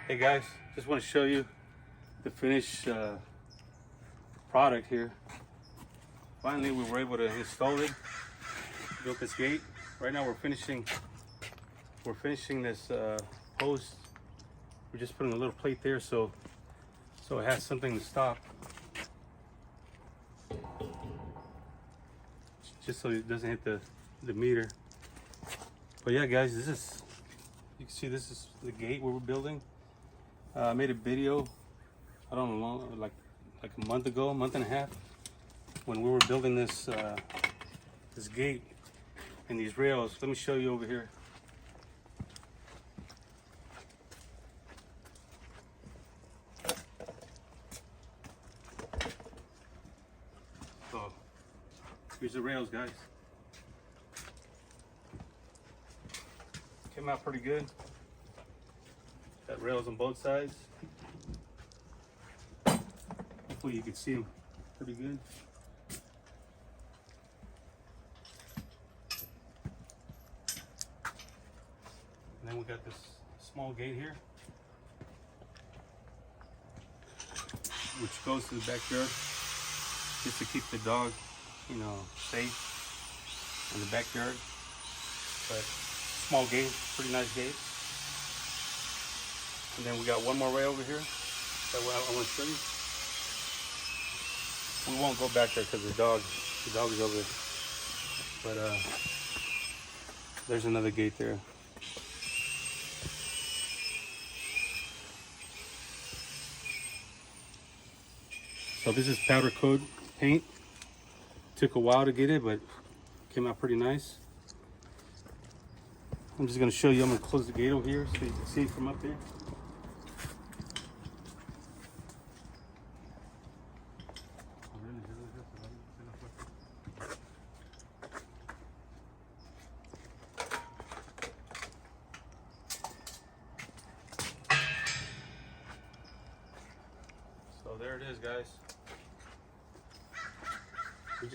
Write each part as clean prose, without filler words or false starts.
Hey guys, just want to show you the finished product here. Finally, we were able to install it. Built this gate. Right now, we're finishing this post. We're just putting a little plate there so it has something to stop, just so it doesn't hit the meter. But yeah, guys, you can see this is the gate we were building. I made a video, I don't know, like a month ago, a month and a half, when we were building this this gate and these rails. Let me show you over here. So here's the rails, guys. Came out pretty good. Got rails on both sides. Hopefully you can see them pretty good. And then we got this small gate here, which goes to the backyard, just to keep the dog, you know, safe in the backyard. But small gate, pretty nice gate. And then we got one more rail over here that I want to show you. We won't go back there because the dog is over there. But there's another gate there. So this is powder coat paint. Took a while to get it, but came out pretty nice. I'm just going to show you. I'm going to close the gate over here so you can see it from up there. So there it is, guys. We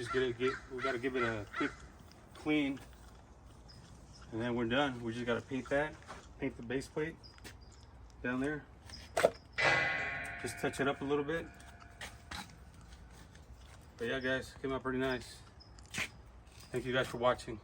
got to give it a quick clean, and then we're done. We just got to paint the base plate down there. Just touch it up a little bit. But yeah, guys, came out pretty nice. Thank you guys for watching.